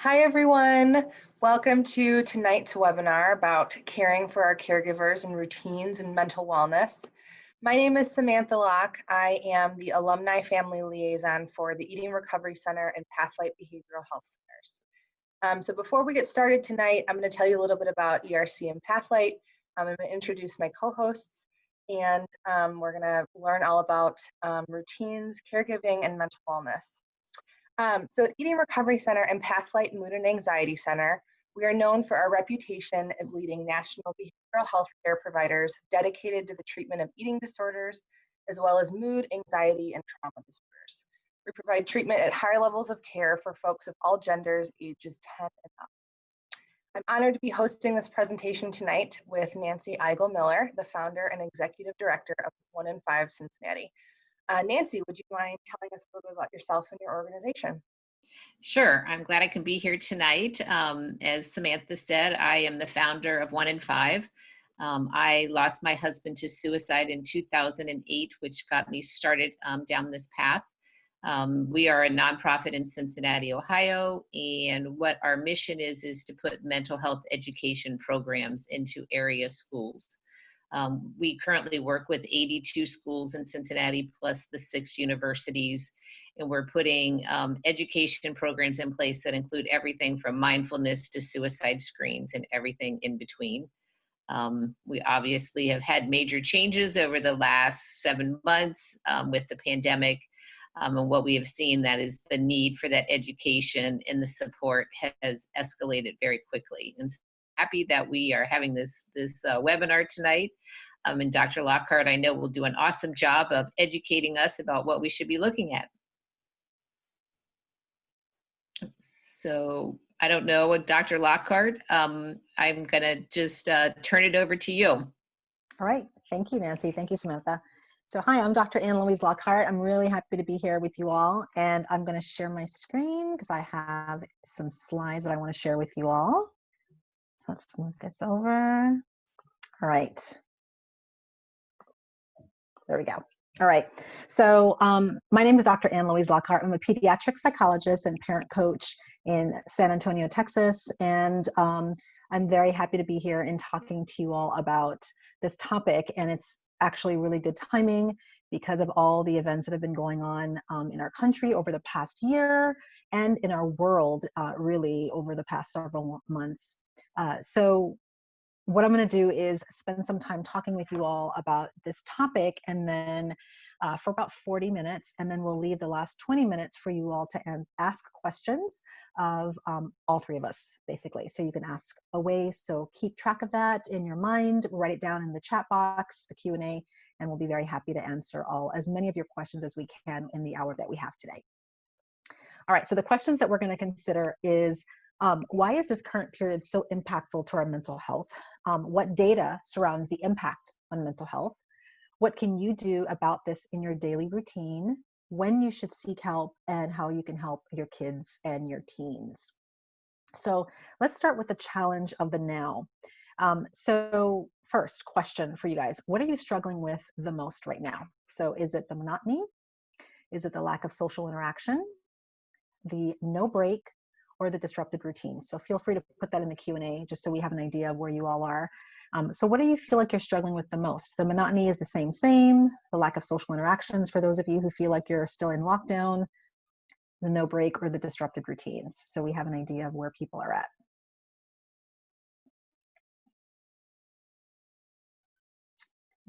Hi, everyone. Welcome to tonight's webinar about caring for our caregivers and routines and mental wellness. My name is Samantha Locke. I am the Alumni Family Liaison for the Eating Recovery Center and Pathlight Behavioral Health Centers. So before we get started tonight, I'm going to tell you a little bit about ERC and Pathlight. I'm going to introduce my co-hosts, and we're going to learn all about routines, caregiving, and mental wellness. So at Eating Recovery Center and Pathlight Mood and Anxiety Center, we are known for our reputation as leading national behavioral health care providers dedicated to the treatment of eating disorders, as well as mood, anxiety, and trauma disorders. We provide treatment at higher levels of care for folks of all genders, ages 10 and up. I'm honored to be hosting this presentation tonight with Nancy Eigel-Miller, the founder and executive director of 1 in 5 Cincinnati. Nancy, would you mind telling us a little bit about yourself and your organization? Sure. I'm glad I can be here tonight. As Samantha said, I am the founder of 1 in 5. I lost my husband to suicide in 2008, which got me started down this path. We are a nonprofit in Cincinnati, Ohio, and what our mission is to put mental health education programs into area schools. We currently work with 82 schools in Cincinnati, plus the 6 universities, and we're putting education programs in place that include everything from mindfulness to suicide screens and everything in between. We obviously have had major changes over the last 7 months with the pandemic, and what we have seen that is the need for that education and the support has escalated very quickly. And happy that we are having this webinar tonight. And Dr. Lockhart, I know, will do an awesome job of educating us about what we should be looking at. So I don't know, Dr. Lockhart, I'm going to just turn it over to you. All right. Thank you, Nancy. Thank you, Samantha. So hi, I'm Dr. Ann-Louise Lockhart. I'm really happy to be here with you all. And I'm going to share my screen because I have some slides that I want to share with you all. So let's move this over. All right. There we go. All right. So my name is Dr. Ann-Louise Lockhart. I'm a pediatric psychologist and parent coach in San Antonio, Texas. And I'm very happy to be here and talking to you all about this topic. And it's actually really good timing because of all the events that have been going on in our country over the past year and in our world really over the past several months. So what I'm going to do is spend some time talking with you all about this topic, and then for about 40 minutes, and then we'll leave the last 20 minutes for you all to ask questions of all 3 of us, basically. So you can ask away, so keep track of that in your mind, write it down in the chat box, the Q&A, and we'll be very happy to answer as many of your questions as we can in the hour that we have today. All right, so the questions that we're going to consider is, why is this current period so impactful to our mental health? What data surrounds the impact on mental health? What can you do about this in your daily routine? When you should seek help, and how you can help your kids and your teens. So let's start with the challenge of the now. So first question for you guys, what are you struggling with the most right now? So is it the monotony? Is it the lack of social interaction? The no break? Or the disrupted routines? So feel free to put that in the Q&A just so we have an idea of where you all are. So what do you feel like you're struggling with the most? The monotony is the same, the lack of social interactions for those of you who feel like you're still in lockdown, the no break, or the disrupted routines. So we have an idea of where people are at.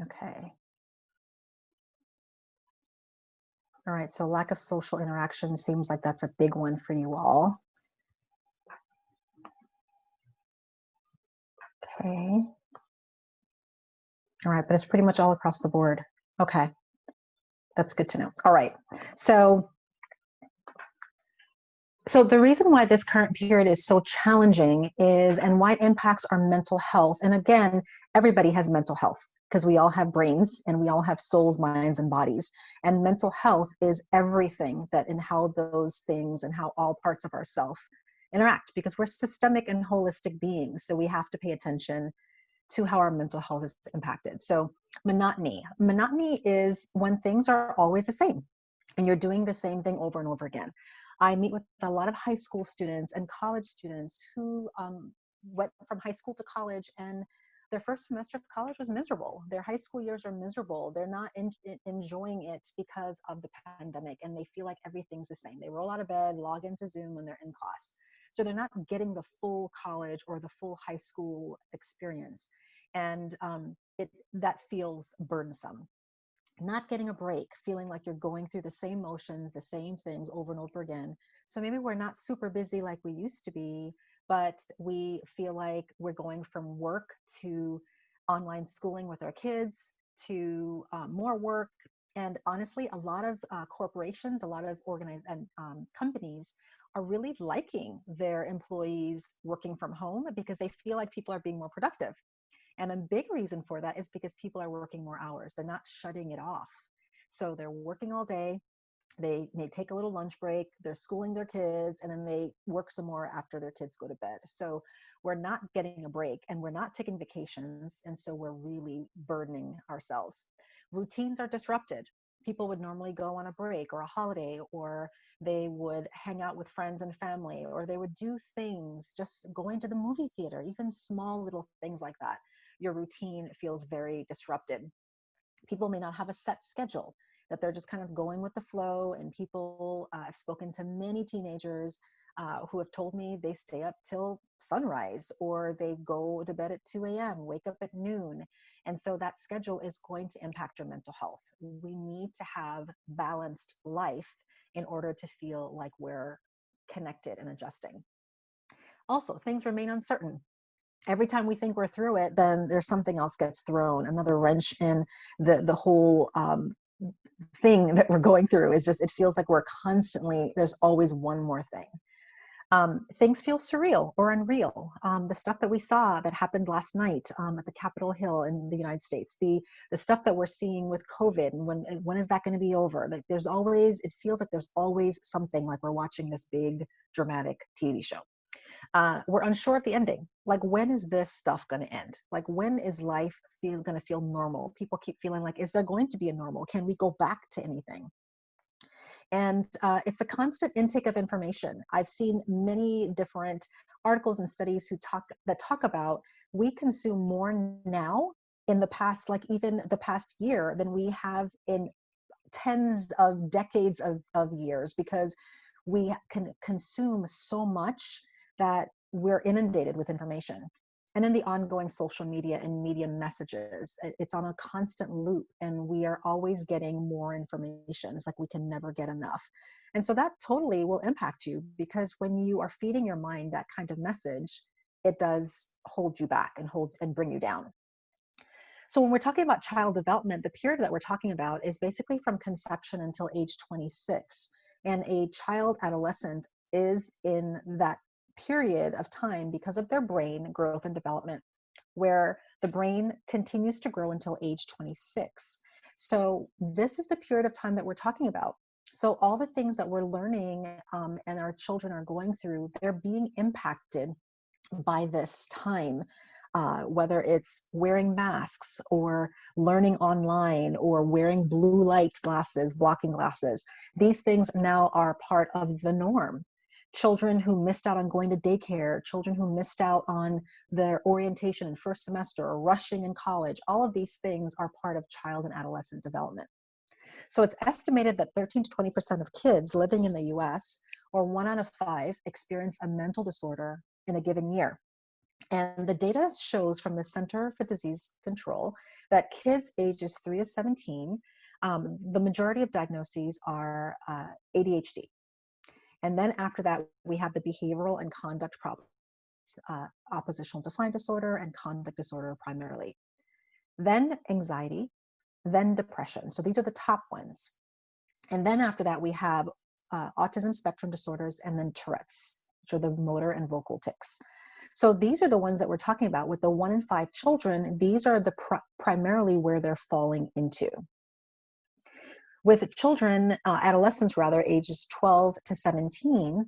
Okay. All right, so lack of social interaction seems like that's a big one for you all. Okay. All right, but it's pretty much all across the board. Okay, that's good to know. All right, so the reason why this current period is so challenging is, and why it impacts our mental health, and again, everybody has mental health because we all have brains and we all have souls, minds, and bodies. And mental health is everything that in how those things and how all parts of ourself interact, because we're systemic and holistic beings. So we have to pay attention to how our mental health is impacted. So monotony. Monotony is when things are always the same and you're doing the same thing over and over again. I meet with a lot of high school students and college students who went from high school to college, and their first semester of college was miserable. Their high school years are miserable. They're not enjoying it because of the pandemic, and they feel like everything's the same. They roll out of bed, log into Zoom when they're in class. So they're not getting the full college or the full high school experience. And that feels burdensome. Not getting a break, feeling like you're going through the same motions, the same things over and over again. So maybe we're not super busy like we used to be, but we feel like we're going from work to online schooling with our kids to more work. And honestly, a lot of corporations, a lot of organized and companies are really liking their employees working from home because they feel like people are being more productive. And a big reason for that is because people are working more hours. They're not shutting it off. So they're working all day. They may take a little lunch break. They're schooling their kids, and then they work some more after their kids go to bed. So we're not getting a break, and we're not taking vacations. And so we're really burdening ourselves. Routines are disrupted. People would normally go on a break or a holiday, or they would hang out with friends and family, or they would do things, just going to the movie theater, even small little things like that. Your routine feels very disrupted. People may not have a set schedule, that they're just kind of going with the flow. And people, I've spoken to many teenagers who have told me they stay up till sunrise, or they go to bed at 2 a.m., wake up at noon. And so that schedule is going to impact your mental health. We need to have balanced life in order to feel like we're connected and adjusting. Also, things remain uncertain. Every time we think we're through it, then there's something else gets thrown, another wrench in the whole thing that we're going through. Is just, it feels like we're constantly, there's always one more thing. Things feel surreal or unreal. The stuff that we saw that happened last night at the Capitol Hill in the United States, the stuff that we're seeing with COVID, and when is that going to be over? Like, there's always, it feels like there's always something, like we're watching this big dramatic TV show. We're unsure of the ending. Like, when is this stuff going to end? Like, when is life going to feel normal? People keep feeling like, is there going to be a normal? Can we go back to anything? And it's a constant intake of information. I've seen many different articles and studies that talk about, we consume more now in the past, like even the past year, than we have in tens of decades of years, because we can consume so much that we're inundated with information. And then the ongoing social media and media messages, it's on a constant loop, and we are always getting more information. It's like we can never get enough. And so that totally will impact you, because when you are feeding your mind that kind of message, it does hold you back and bring you down. So when we're talking about child development, the period that we're talking about is basically from conception until age 26. And a child adolescent is in that period of time because of their brain growth and development, where the brain continues to grow until age 26. So this is the period of time that we're talking about. So all the things that we're learning and our children are going through, they're being impacted by this time. Whether it's wearing masks or learning online or wearing blue light glasses, blocking glasses. These things now are part of the norm. Children who missed out on going to daycare, children who missed out on their orientation in first semester or rushing in college, all of these things are part of child and adolescent development. So it's estimated that 13 to 20% of kids living in the US, or 1 out of 5, experience a mental disorder in a given year. And the data shows from the Center for Disease Control that kids ages 3 to 17, the majority of diagnoses are ADHD. And then after that, we have the behavioral and conduct problems, oppositional defiant disorder and conduct disorder primarily. Then anxiety, then depression. So these are the top ones. And then after that, we have autism spectrum disorders, and then Tourette's, which are the motor and vocal tics. So these are the ones that we're talking about. With the 1 in 5 children, these are the primarily where they're falling into. With children, adolescents rather, ages 12 to 17,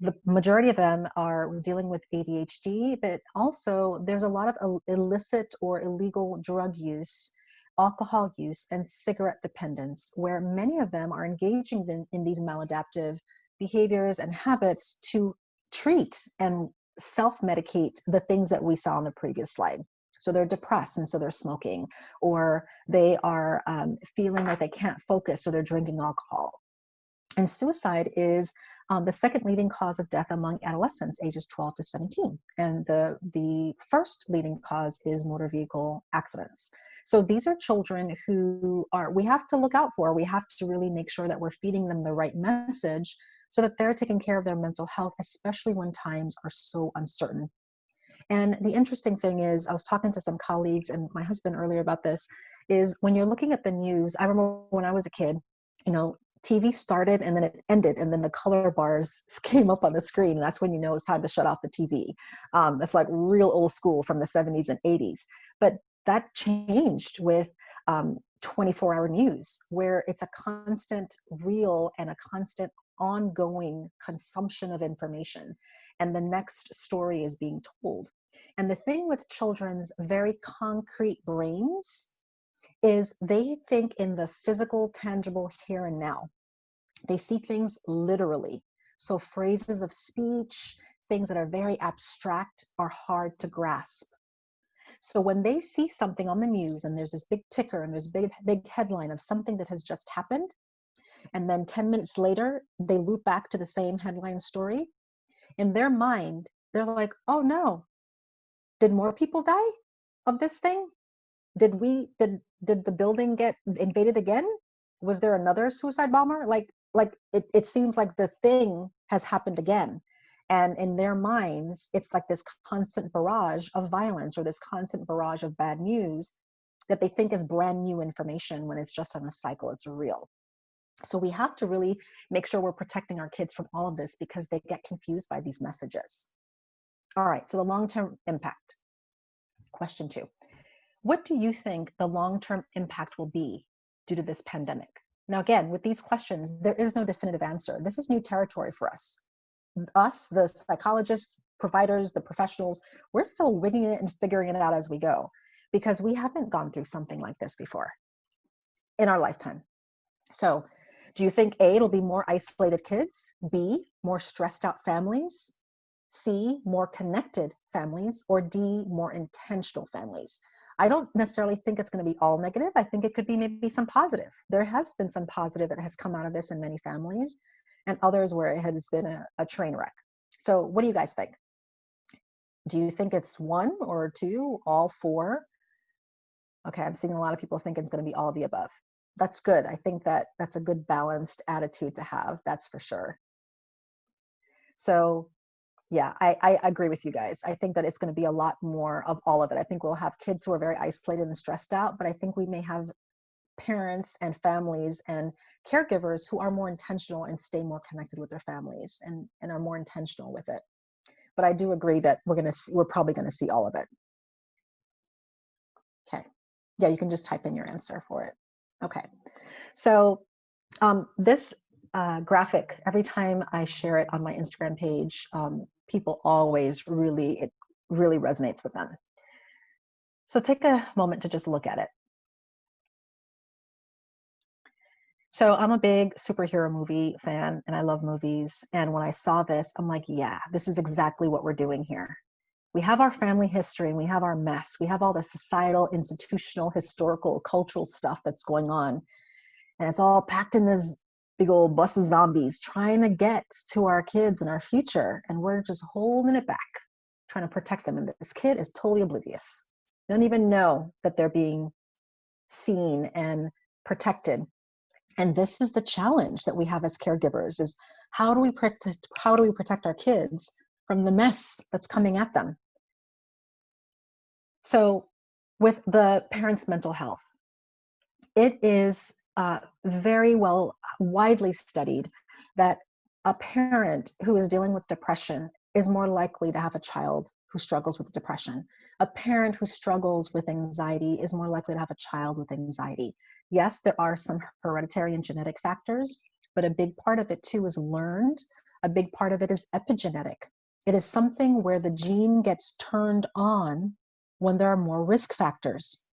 the majority of them are dealing with ADHD, but also there's a lot of illicit or illegal drug use, alcohol use, and cigarette dependence, where many of them are engaging in these maladaptive behaviors and habits to treat and self-medicate the things that we saw on the previous slide. So they're depressed, and so they're smoking, or they are feeling like they can't focus, so they're drinking alcohol. And suicide is the second leading cause of death among adolescents ages 12 to 17. And the first leading cause is motor vehicle accidents. So these are children who we have to look out for. We have to really make sure that we're feeding them the right message so that they're taking care of their mental health, especially when times are so uncertain. And the interesting thing is, I was talking to some colleagues and my husband earlier about this, is when you're looking at the news, I remember when I was a kid, TV started and then it ended, and then the color bars came up on the screen, and that's when you know it's time to shut off the TV. That's like real old school from the 70s and 80s. But that changed with 24-hour news, where it's a constant reel and a constant ongoing consumption of information, and the next story is being told. And the thing with children's very concrete brains is they think in the physical, tangible here and now. They see things literally. So phrases of speech, things that are very abstract, are hard to grasp. So when they see something on the news and there's this big ticker and there's big headline of something that has just happened, and then 10 minutes later, they loop back to the same headline story, in their mind, they're like, oh no, did more people die of this thing? Did the building get invaded again? Was there another suicide bomber? Like it seems like the thing has happened again. And in their minds, it's like this constant barrage of violence or this constant barrage of bad news that they think is brand new information when it's just on a cycle, it's real. So we have to really make sure we're protecting our kids from all of this because they get confused by these messages. All right, so the long-term impact. Question 2. What do you think the long-term impact will be due to this pandemic? Now, again, with these questions, there is no definitive answer. This is new territory for us. Us, the psychologists, providers, the professionals, we're still winging it and figuring it out as we go because we haven't gone through something like this before in our lifetime. So do you think A, it'll be more isolated kids, B, more stressed out families, C, more connected families, or D, more intentional families? I don't necessarily think it's going to be all negative. I think it could be maybe some positive. There has been some positive that has come out of this in many families, and others where it has been a train wreck. So what do you guys think? Do you think it's 1 or 2, all 4? Okay, I'm seeing a lot of people think it's going to be all of the above. That's good. I think that's a good balanced attitude to have, that's for sure. So yeah, I agree with you guys. I think that it's going to be a lot more of all of it. I think we'll have kids who are very isolated and stressed out, but I think we may have parents and families and caregivers who are more intentional and stay more connected with their families and are more intentional with it. But I do agree that we're probably going to see all of it. Okay. Yeah, you can just type in your answer for it. Okay. So this graphic, every time I share it on my Instagram page, people always it really resonates with them. So take a moment to just look at it. So I'm a big superhero movie fan and I love movies. And when I saw this, I'm like, yeah, this is exactly what we're doing here. We have our family history and we have our mess. We have all the societal, institutional, historical, cultural stuff that's going on. And it's all packed in this big old bus of zombies trying to get to our kids and our future. And we're just holding it back, trying to protect them. And this kid is totally oblivious. They don't even know that they're being seen and protected. And this is the challenge that we have as caregivers is how do we protect our kids from the mess that's coming at them? So with the parents' mental health, it is very widely studied that a parent who is dealing with depression is more likely to have a child who struggles with depression. A parent who struggles with anxiety is more likely to have a child with anxiety. Yes, there are some hereditary and genetic factors, but a big part of it too is learned. A big part of it is epigenetic. It is something where the gene gets turned on when there are more risk factors.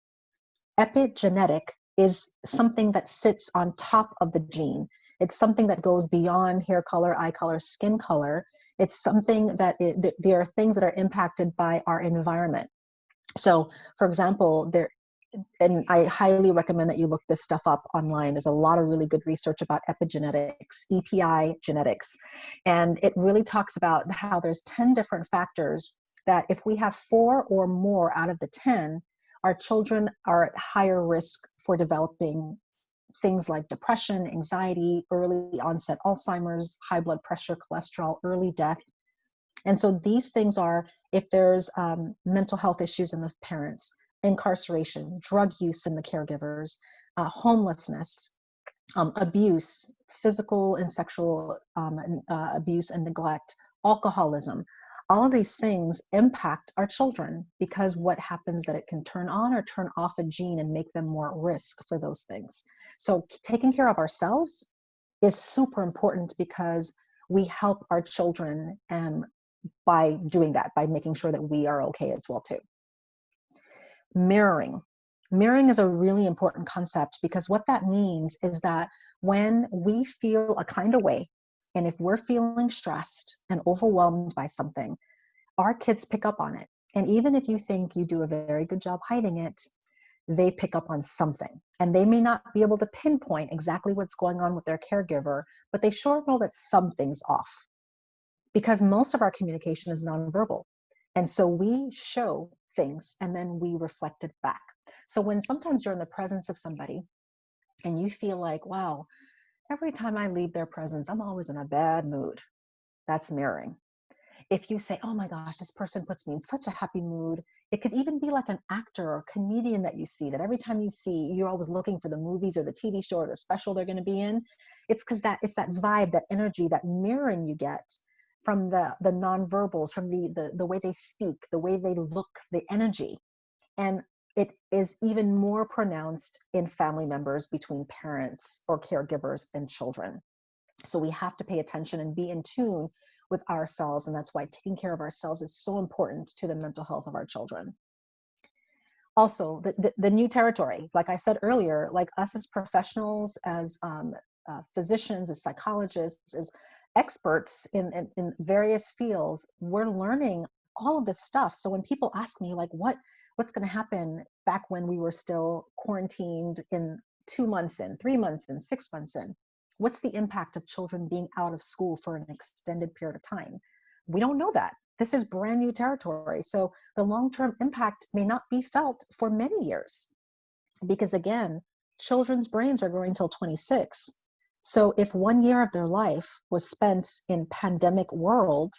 Epigenetic is something that sits on top of the gene. It's something that goes beyond hair color, eye color, skin color. It's something that there are things that are impacted by our environment. So, for example, and I highly recommend that you look this stuff up online. There's a lot of really good research about epigenetics, EPI genetics, and it really talks about how there's 10 different factors that if we have 4 or more out of the 10, our children are at higher risk for developing things like depression, anxiety, early onset Alzheimer's, high blood pressure, cholesterol, early death. And so these things are, if there's mental health issues in the parents, incarceration, drug use in the caregivers, homelessness, abuse, physical and sexual abuse and neglect, alcoholism, all of these things impact our children, because what happens that it can turn on or turn off a gene and make them more at risk for those things. So taking care of ourselves is super important, because we help our children by doing that, by making sure that we are okay as well too. Mirroring. Mirroring is a really important concept, because what that means is that when we feel a kind of way, and if we're feeling stressed and overwhelmed by something, our kids pick up on it. And even if you think you do a very good job hiding it, they pick up on something. And they may not be able to pinpoint exactly what's going on with their caregiver, but they sure know that something's off, because most of our communication is nonverbal. And so we show things and then we reflect it back. So when sometimes you're in the presence of somebody and you feel like, wow, every time I leave their presence, I'm always in a bad mood, that's mirroring. If you say, oh my gosh, this person puts me in such a happy mood, it could even be like an actor or comedian that you see, that every time you see, you're always looking for the movies or the TV show or the special they're going to be in. It's because it's that vibe, that energy, that mirroring you get from the nonverbals, from the way they speak, the way they look, the energy. And it is even more pronounced in family members, between parents or caregivers and children. So we have to pay attention and be in tune with ourselves. And that's why taking care of ourselves is so important to the mental health of our children. Also, the new territory, like I said earlier, like us as professionals, as physicians, as psychologists, as experts in various fields, we're learning all of this stuff. So when people ask me like, what's going to happen back when we were still quarantined in 2 months in, 3 months in, 6 months in, what's the impact of children being out of school for an extended period of time? We don't know that. This is brand new territory. So the long-term impact may not be felt for many years, because again, children's brains are growing till 26. So if 1 year of their life was spent in pandemic world,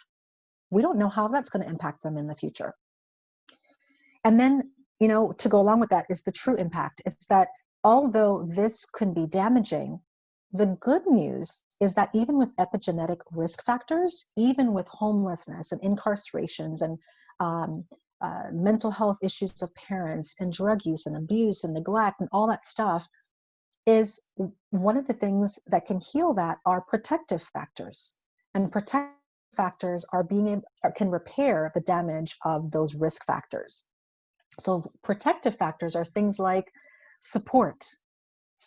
we don't know how that's going to impact them in the future. And then, to go along with that is the true impact. It's that although this can be damaging, the good news is that even with epigenetic risk factors, even with homelessness and incarcerations and mental health issues of parents and drug use and abuse and neglect and all that stuff, is one of the things that can heal that are protective factors. And protective factors can repair the damage of those risk factors. So protective factors are things like support,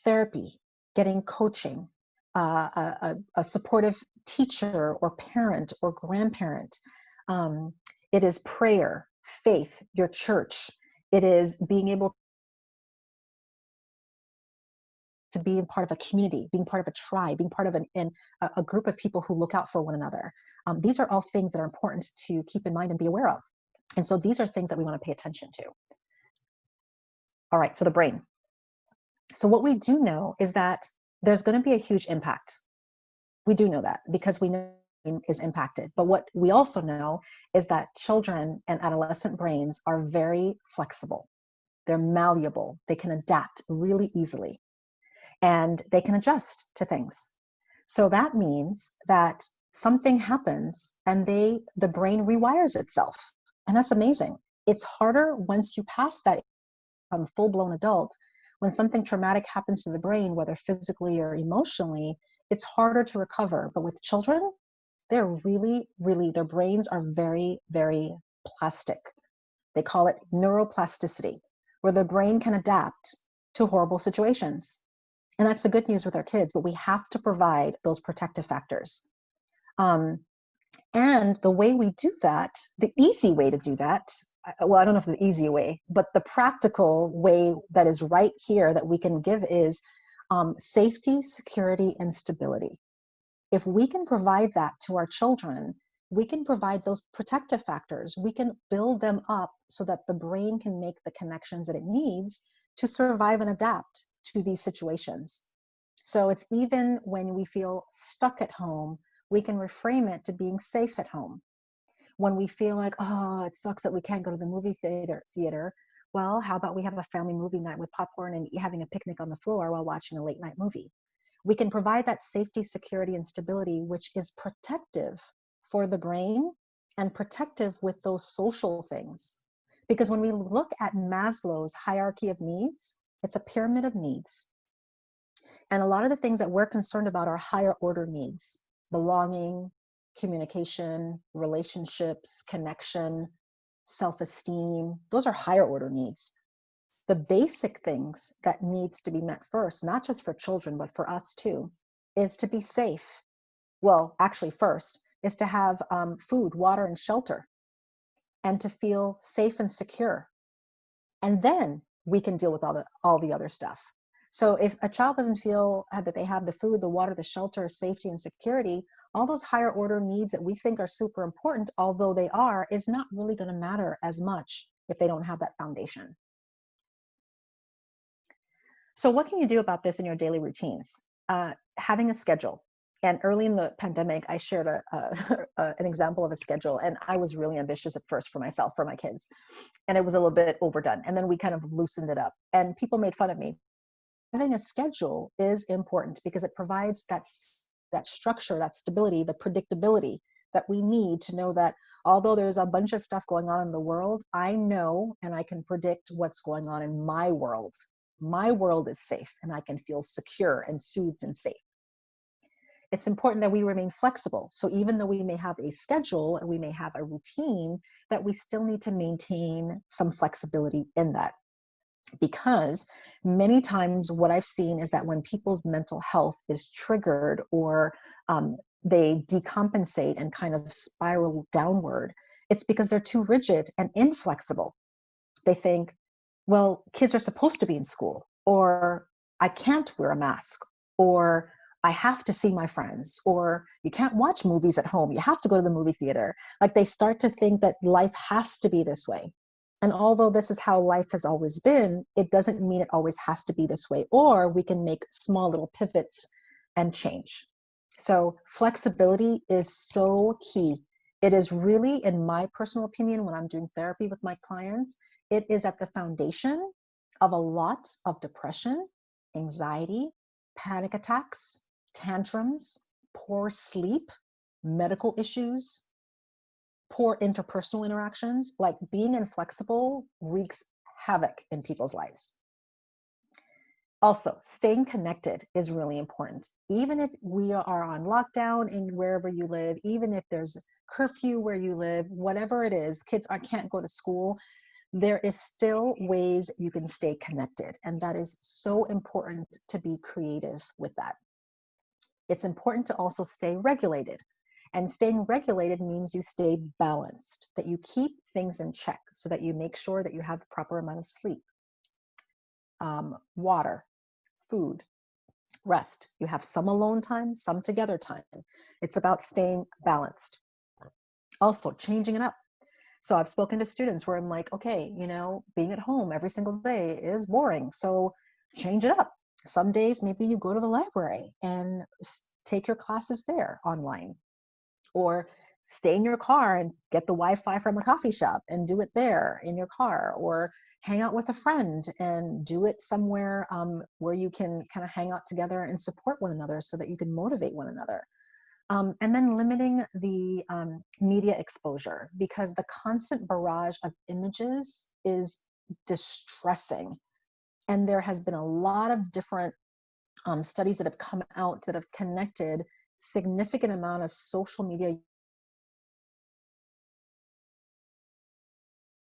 therapy, getting coaching, a supportive teacher or parent or grandparent. It is prayer, faith, your church. It is being able to be a part of a community, being part of a tribe, being part of a group of people who look out for one another. These are all things that are important to keep in mind and be aware of. And so these are things that we want to pay attention to. All right, so the brain. So what we do know is that there's going to be a huge impact. We do know that because we know it is impacted. But what we also know is that children and adolescent brains are very flexible. They're malleable. They can adapt really easily. And they can adjust to things. So that means that something happens and the brain rewires itself. And that's amazing. It's harder once you pass that full-blown adult. When something traumatic happens to the brain, whether physically or emotionally, it's harder to recover. But with children, they're really, their brains are very, very plastic. They call it neuroplasticity, where the brain can adapt to horrible situations. And that's the good news with our kids, but we have to provide those protective factors. And the way we do that, the easy way to do that, well, I don't know if the easy way, but the practical way that is right here that we can give is safety, security, and stability. If we can provide that to our children, we can provide those protective factors. We can build them up so that the brain can make the connections that it needs to survive and adapt to these situations. So it's even when we feel stuck at home, we can reframe it to being safe at home. When we feel like, oh, it sucks that we can't go to the movie theater, well, how about we have a family movie night with popcorn and having a picnic on the floor while watching a late night movie? We can provide that safety, security, and stability, which is protective for the brain and protective with those social things. Because when we look at Maslow's hierarchy of needs, it's a pyramid of needs. And a lot of the things that we're concerned about are higher order needs: belonging, communication, relationships, connection, self-esteem. Those are higher order needs. The basic things that needs to be met first, not just for children, but for us too, is to be safe. Well, actually first is to have food, water, and shelter, and to feel safe and secure. And then we can deal with all the other stuff. So if a child doesn't feel that they have the food, the water, the shelter, safety, and security, all those higher order needs that we think are super important, although they are, is not really going to matter as much if they don't have that foundation. So what can you do about this in your daily routines? Having a schedule. And early in the pandemic, I shared an example of a schedule, and I was really ambitious at first for myself, for my kids, and it was a little bit overdone. And then we kind of loosened it up, and people made fun of me. Having a schedule is important because it provides that structure, that stability, the predictability that we need to know that although there's a bunch of stuff going on in the world, I know and I can predict what's going on in my world. My world is safe and I can feel secure and soothed and safe. It's important that we remain flexible. So even though we may have a schedule and we may have a routine, that we still need to maintain some flexibility in that. Because many times what I've seen is that when people's mental health is triggered or they decompensate and kind of spiral downward, it's because they're too rigid and inflexible. They think, well, kids are supposed to be in school, or I can't wear a mask, or I have to see my friends, or you can't watch movies at home, you have to go to the movie theater. Like they start to think that life has to be this way. And although this is how life has always been, it doesn't mean it always has to be this way, or we can make small little pivots and change. So flexibility is so key. It is really, in my personal opinion, when I'm doing therapy with my clients, it is at the foundation of a lot of depression, anxiety, panic attacks, tantrums, poor sleep, medical issues, poor interpersonal interactions. Like being inflexible wreaks havoc in people's lives. Also, staying connected is really important. Even if we are on lockdown in wherever you live, even if there's curfew where you live, whatever it is, kids can't go to school, there is still ways you can stay connected. And that is so important to be creative with that. It's important to also stay regulated. And staying regulated means you stay balanced, that you keep things in check so that you make sure that you have the proper amount of sleep, water, food, rest. You have some alone time, some together time. It's about staying balanced. Also, changing it up. So I've spoken to students where I'm like, okay, being at home every single day is boring. So change it up. Some days, maybe you go to the library and take your classes there online, or stay in your car and get the Wi-Fi from a coffee shop and do it there in your car, or hang out with a friend and do it somewhere where you can kind of hang out together and support one another so that you can motivate one another. And then limiting the media exposure, because the constant barrage of images is distressing. And there has been a lot of different studies that have come out that have connected significant amount of social media,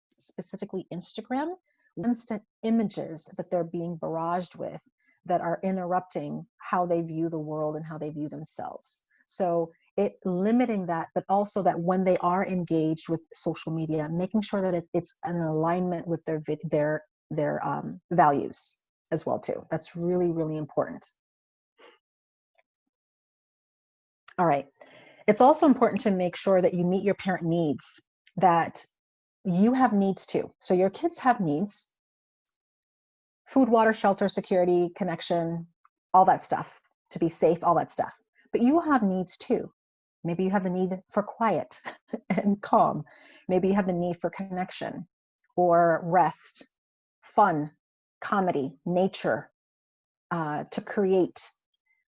specifically Instagram, constant images that they're being barraged with that are interrupting how they view the world and how they view themselves. So limiting that, but also that when they are engaged with social media, making sure that it's in alignment with their values as well too. That's really, really important. All right. It's also important to make sure that you meet your parent needs, that you have needs too. So your kids have needs: food, water, shelter, security, connection, all that stuff, to be safe, all that stuff. But you have needs too. Maybe you have the need for quiet and calm. Maybe you have the need for connection or rest, fun, comedy, nature, to create.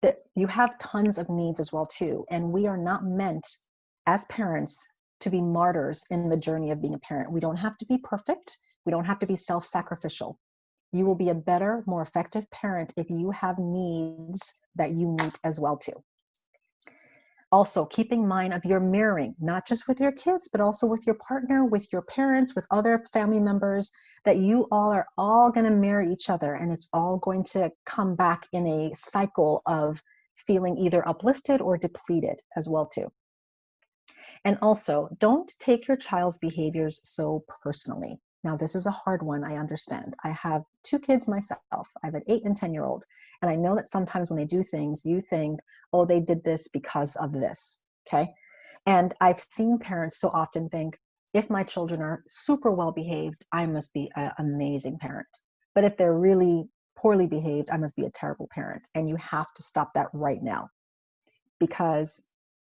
That you have tons of needs as well too. And we are not meant as parents to be martyrs in the journey of being a parent. We don't have to be perfect. We don't have to be self-sacrificial. You will be a better, more effective parent if you have needs that you meet as well too. Also, keeping in mind of your mirroring, not just with your kids, but also with your partner, with your parents, with other family members, that you all are all going to mirror each other, and it's all going to come back in a cycle of feeling either uplifted or depleted as well too. And also, don't take your child's behaviors so personally. Now, this is a hard one, I understand. I have 2 kids myself. I have an 8 and 10-year-old. And I know that sometimes when they do things, you think, oh, they did this because of this, okay? And I've seen parents so often think, if my children are super well behaved, I must be an amazing parent. But if they're really poorly behaved, I must be a terrible parent. And you have to stop that right now, because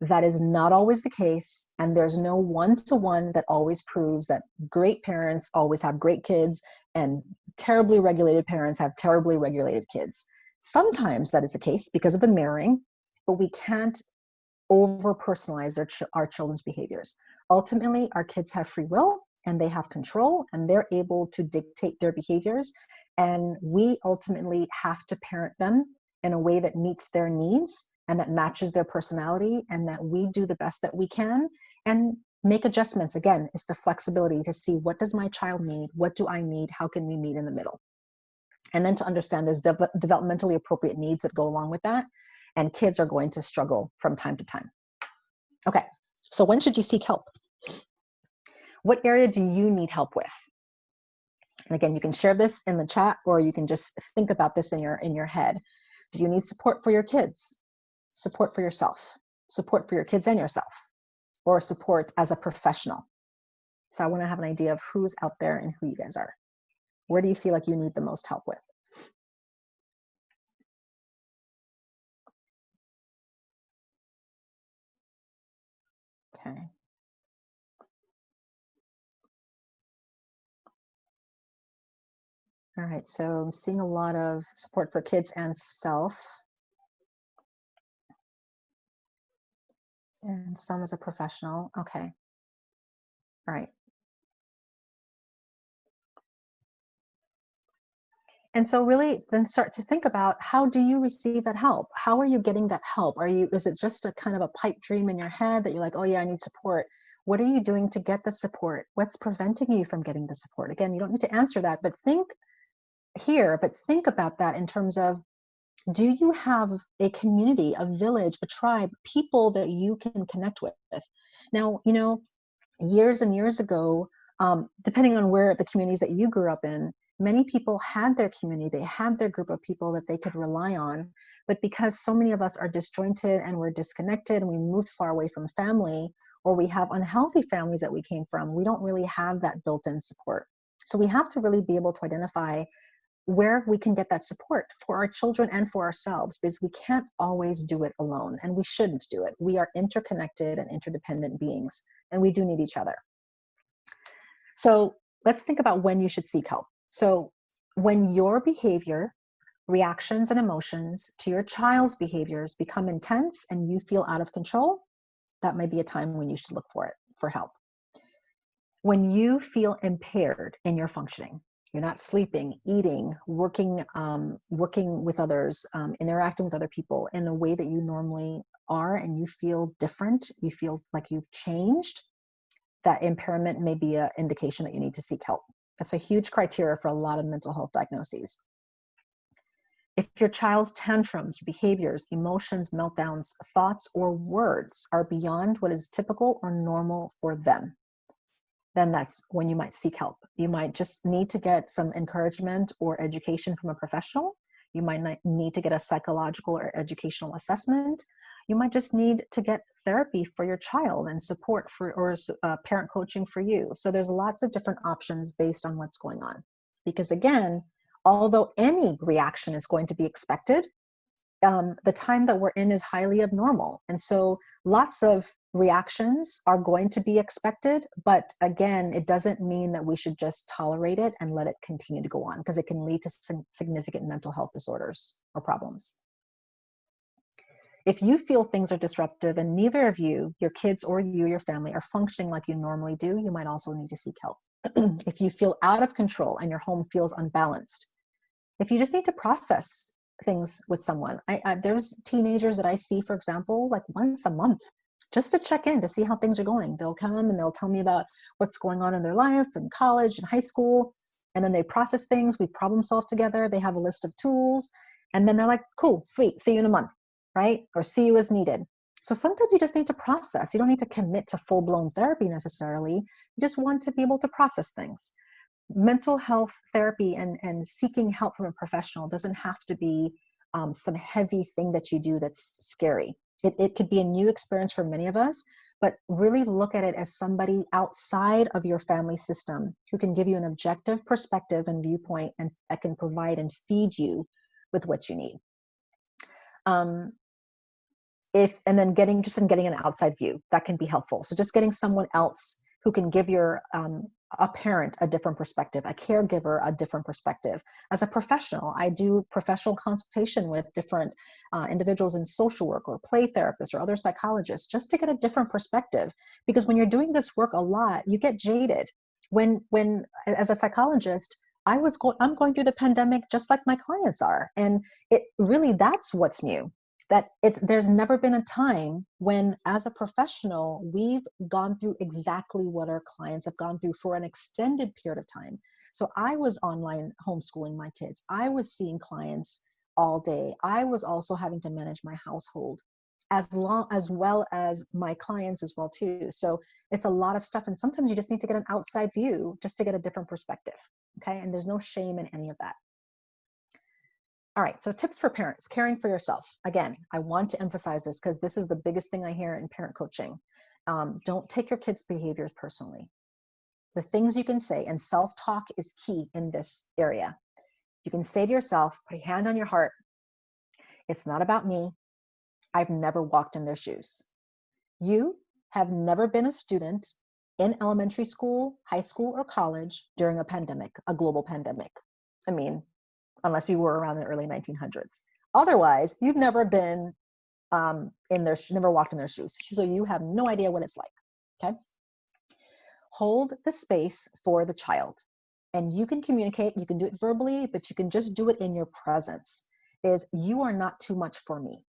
that is not always the case. And there's no one-to-one that always proves that great parents always have great kids and terribly regulated parents have terribly regulated kids. Sometimes that is the case because of the mirroring, but we can't over-personalize our children's behaviors. Ultimately, our kids have free will and they have control and they're able to dictate their behaviors. And we ultimately have to parent them in a way that meets their needs and that matches their personality, and that we do the best that we can and make adjustments. Again, it's the flexibility to see, what does my child need? What do I need? How can we meet in the middle? And then to understand there's developmentally appropriate needs that go along with that. And kids are going to struggle from time to time. Okay, so when should you seek help? What area do you need help with? And again, you can share this in the chat, or you can just think about this in your head. Do you need support for your kids? Support for yourself? Support for your kids and yourself? Or support as a professional? So I want to have an idea of who's out there and who you guys are. Where do you feel like you need the most help with? Okay. All right, so I'm seeing a lot of support for kids and self, and some as a professional. Okay. All right. And so really then start to think about, how do you receive that help? How are you getting that help? Is it just a kind of a pipe dream in your head that you're like, oh yeah, I need support? What are you doing to get the support? What's preventing you from getting the support? Again, you don't need to answer that, but think about that in terms of, do you have a community, a village, a tribe, people that you can connect with? Now, years and years ago, depending on where the communities that you grew up in, many people had their community, they had their group of people that they could rely on. But because so many of us are disjointed and we're disconnected and we moved far away from family, or we have unhealthy families that we came from, we don't really have that built-in support. So we have to really be able to identify where we can get that support for our children and for ourselves, because we can't always do it alone, and we shouldn't do it. We are interconnected and interdependent beings, and we do need each other. So let's think about when you should seek help. So when your behavior, reactions, and emotions to your child's behaviors become intense and you feel out of control, that might be a time when you should look for help. When you feel impaired in your functioning, you're not sleeping, eating, working with others, interacting with other people in a way that you normally are, and you feel different, you feel like you've changed, that impairment may be an indication that you need to seek help. That's a huge criteria for a lot of mental health diagnoses. If your child's tantrums, behaviors, emotions, meltdowns, thoughts, or words are beyond what is typical or normal for them, then that's when you might seek help. You might just need to get some encouragement or education from a professional. You might not need to get a psychological or educational assessment. You might just need to get therapy for your child and support for, or parent coaching for you. So there's lots of different options based on what's going on. Because again, although any reaction is going to be expected, the time that we're in is highly abnormal. And so lots of reactions are going to be expected, but again, it doesn't mean that we should just tolerate it and let it continue to go on, because it can lead to significant mental health disorders or problems. If you feel things are disruptive and neither of you, your kids or you, your family, are functioning like you normally do, you might also need to seek help. If you feel out of control and your home feels unbalanced, if you just need to process things with someone. There's teenagers that I see, for example, like once a month, just to check in to see how things are going. They'll come and they'll tell me about what's going on in their life, in college and high school, and then they process things. We problem solve together. They have a list of tools, and then they're like, cool, sweet, see you in a month, right? Or see you as needed. So sometimes you just need to process. You don't need to commit to full-blown therapy necessarily. You just want to be able to process things. Mental health therapy and seeking help from a professional doesn't have to be some heavy thing that you do that's scary. It could be a new experience for many of us, but really look at it as somebody outside of your family system who can give you an objective perspective and viewpoint, and that can provide and feed you with what you need. And then getting an outside view, that can be helpful. So just getting someone else who can give your a parent a different perspective, a caregiver a different perspective. As a professional, I do professional consultation with different individuals in social work or play therapists or other psychologists, just to get a different perspective. Because when you're doing this work a lot, you get jaded. When as a psychologist, I'm going through the pandemic just like my clients are, and it really, that's what's new. There's never been a time when, as a professional, we've gone through exactly what our clients have gone through for an extended period of time. So I was online homeschooling my kids. I was seeing clients all day. I was also having to manage my household as well as my clients as well too. So it's a lot of stuff. And sometimes you just need to get an outside view just to get a different perspective. Okay. And there's no shame in any of that. All right, so tips for parents, caring for yourself. Again, I want to emphasize this because this is the biggest thing I hear in parent coaching. Don't take your kids' behaviors personally. The things you can say, and self-talk is key in this area. You can say to yourself, put your hand on your heart, it's not about me. I've never walked in their shoes. You have never been a student in elementary school, high school, or college during a pandemic, a global pandemic. I mean, unless you were around in the early 1900s. Otherwise, you've never been never walked in their shoes. So you have no idea what it's like, okay? Hold the space for the child. And you can communicate, you can do it verbally, but you can just do it in your presence. You are not too much for me.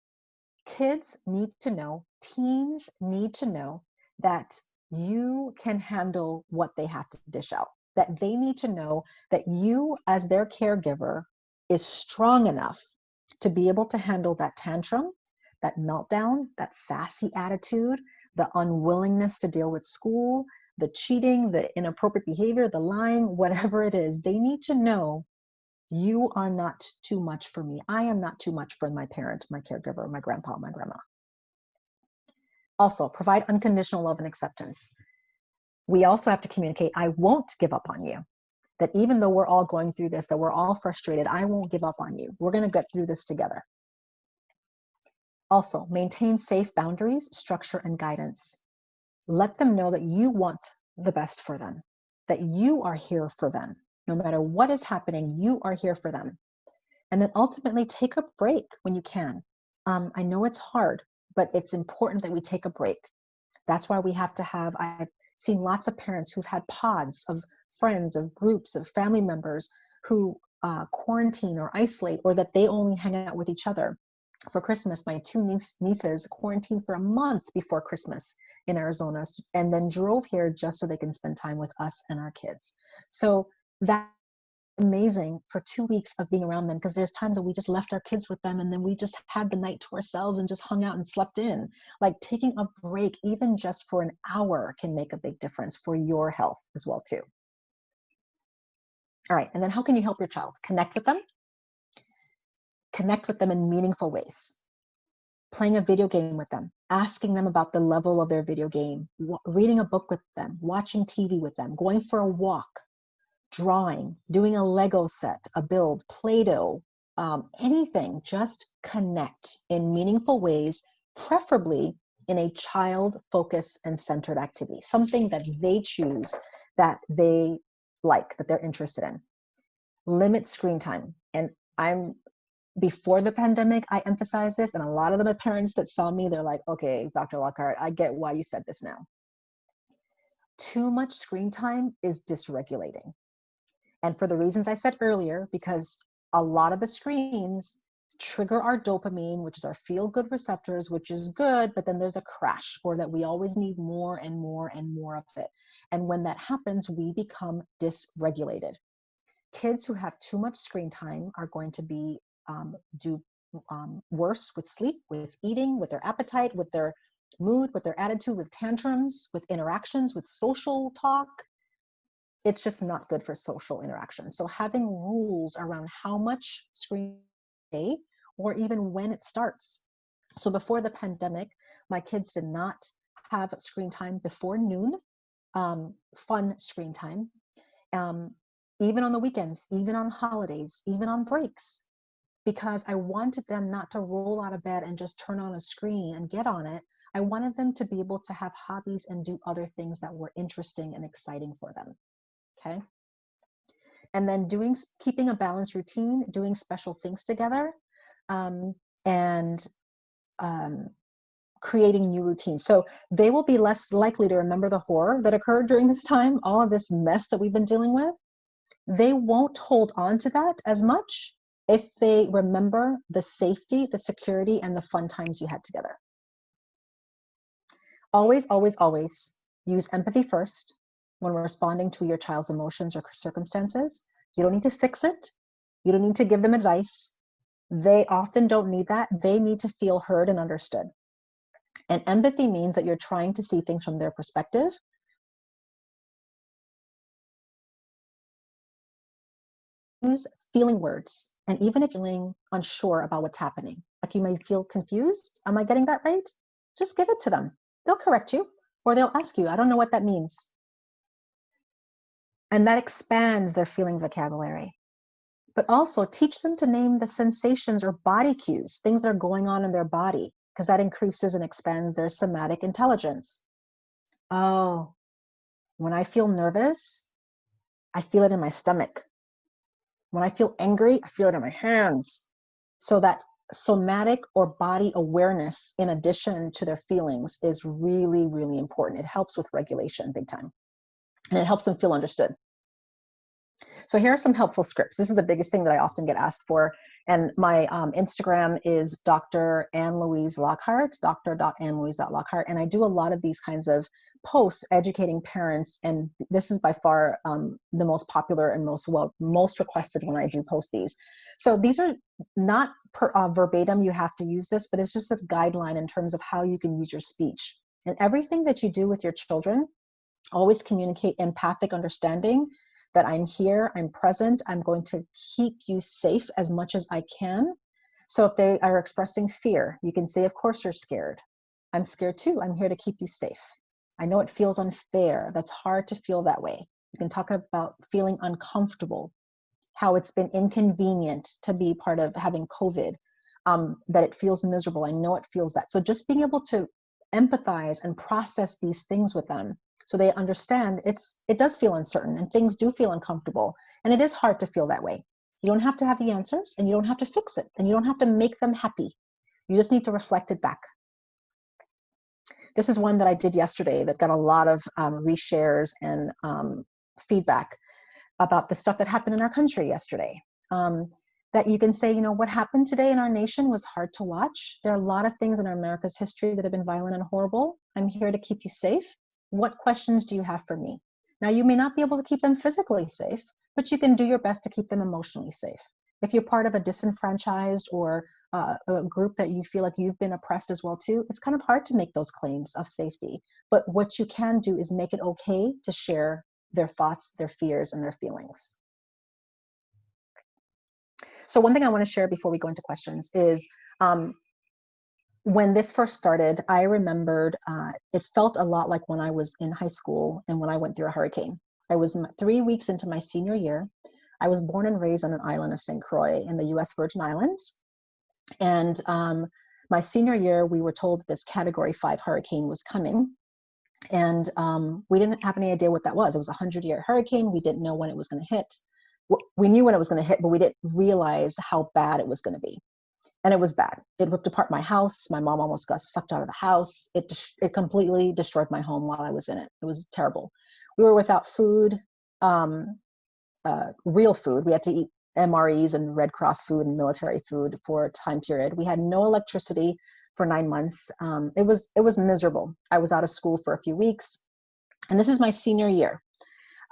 Kids need to know, teens need to know that you can handle what they have to dish out. That they need to know that you, as their caregiver, is strong enough to be able to handle that tantrum, that meltdown, that sassy attitude, the unwillingness to deal with school, the cheating, the inappropriate behavior, the lying, whatever it is. They need to know you are not too much for me. I am not too much for my parent, my caregiver, my grandpa, my grandma. Also, provide unconditional love and acceptance. We also have to communicate, I won't give up on you. That even though we're all going through this, that we're all frustrated, I won't give up on you. We're going to get through this together. Also, maintain safe boundaries, structure, and guidance. Let them know that you want the best for them, that you are here for them. No matter what is happening, you are here for them. And then ultimately take a break when you can. I know it's hard, but it's important that we take a break. That's why we have to have, I've seen lots of parents who've had pods of friends, of groups, of family members who quarantine or isolate, or that they only hang out with each other. For Christmas, my two nieces quarantined for a month before Christmas in Arizona, and then drove here just so they can spend time with us and our kids. So that amazing for 2 weeks of being around them, because there's times that we just left our kids with them and then we just had the night to ourselves and just hung out and slept in. Like taking a break, even just for an hour, can make a big difference for your health as well too. All right, and then how can you help your child? Connect with them. Connect with them in meaningful ways. Playing a video game with them, asking them about the level of their video game, reading a book with them, watching TV with them, going for a walk, drawing, doing a Lego set, a build, Play-Doh, anything. Just connect in meaningful ways, preferably in a child-focused and centered activity, something that they choose, that they like, that they're interested in. Limit screen time. And before the pandemic, I emphasize this, and a lot of the parents that saw me, they're like, okay, Dr. Lockhart, I get why you said this now. Too much screen time is dysregulating. And for the reasons I said earlier, because a lot of the screens trigger our dopamine, which is our feel-good receptors, which is good, but then there's a crash, or that we always need more and more and more of it. And when that happens, we become dysregulated. Kids who have too much screen time are going to be do worse with sleep, with eating, with their appetite, with their mood, with their attitude, with tantrums, with interactions, with social talk. It's just not good for social interaction. So having rules around how much screen day, or even when it starts. So before the pandemic, my kids did not have screen time before noon, fun screen time, even on the weekends, even on holidays, even on breaks, because I wanted them not to roll out of bed and just turn on a screen and get on it. I wanted them to be able to have hobbies and do other things that were interesting and exciting for them. Okay. And then keeping a balanced routine, doing special things together, and creating new routines. So they will be less likely to remember the horror that occurred during this time, all of this mess that we've been dealing with. They won't hold on to that as much if they remember the safety, the security, and the fun times you had together. Always, always, always use empathy first when we're responding to your child's emotions or circumstances. You don't need to fix it. You don't need to give them advice. They often don't need that. They need to feel heard and understood. And empathy means that you're trying to see things from their perspective. Use feeling words. And even if you're feeling unsure about what's happening, like you may feel confused, am I getting that right? Just give it to them. They'll correct you, or they'll ask you, I don't know what that means. And that expands their feeling vocabulary. But also teach them to name the sensations or body cues, things that are going on in their body, because that increases and expands their somatic intelligence. Oh, when I feel nervous, I feel it in my stomach. When I feel angry, I feel it in my hands. So that somatic or body awareness, in addition to their feelings, is really, really important. It helps with regulation big time. And it helps them feel understood. So here are some helpful scripts. This is the biggest thing that I often get asked for. And my Instagram is Dr. Ann-Louise Lockhart, dr.Ann-Louise.Lockhart. And I do a lot of these kinds of posts educating parents. And this is by far the most popular and most requested when I do post these. So these are not verbatim, you have to use this, but it's just a guideline in terms of how you can use your speech. And everything that you do with your children, always communicate empathic understanding, that I'm here, I'm present, I'm going to keep you safe as much as I can. So if they are expressing fear, you can say, of course you're scared. I'm scared too, I'm here to keep you safe. I know it feels unfair, that's hard to feel that way. You can talk about feeling uncomfortable, how it's been inconvenient to be part of having COVID, that it feels miserable, I know it feels that. So just being able to empathize and process these things with them, so they understand it does feel uncertain and things do feel uncomfortable. And it is hard to feel that way. You don't have to have the answers and you don't have to fix it and you don't have to make them happy. You just need to reflect it back. This is one that I did yesterday that got a lot of reshares and feedback about the stuff that happened in our country yesterday. That you can say, you know, what happened today in our nation was hard to watch. There are a lot of things in America's history that have been violent and horrible. I'm here to keep you safe. What questions do you have for me? Now, you may not be able to keep them physically safe, but you can do your best to keep them emotionally safe. If you're part of a disenfranchised or a group that you feel like you've been oppressed as well too, it's kind of hard to make those claims of safety. But what you can do is make it okay to share their thoughts, their fears, and their feelings. So one thing I want to share before we go into questions is when this first started, I remembered it felt a lot like when I was in high school and when I went through a hurricane. I was 3 weeks into my senior year. I was born and raised on an island of St. Croix in the US Virgin Islands. And my senior year, we were told that this Category 5 hurricane was coming. And we didn't have any idea what that was. It was a 100-year hurricane. We didn't know when it was going to hit. We knew when it was going to hit, but we didn't realize how bad it was going to be. And it was bad. It ripped apart my house. My mom almost got sucked out of the house. It completely destroyed my home while I was in it. It was terrible. We were without food, real food. We had to eat MREs and Red Cross food and military food for a time period. We had no electricity for 9 months. It was miserable. I was out of school for a few weeks. And this is my senior year.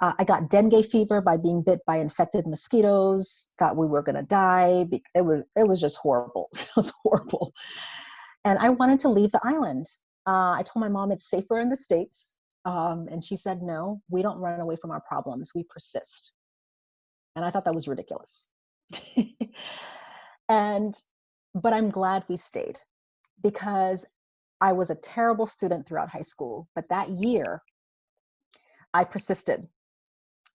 I got dengue fever by being bit by infected mosquitoes, thought we were going to die. It was just horrible. It was horrible. And I wanted to leave the island. I told my mom it's safer in the States. And she said, no, we don't run away from our problems. We persist. And I thought that was ridiculous. But I'm glad we stayed, because I was a terrible student throughout high school. But that year, I persisted.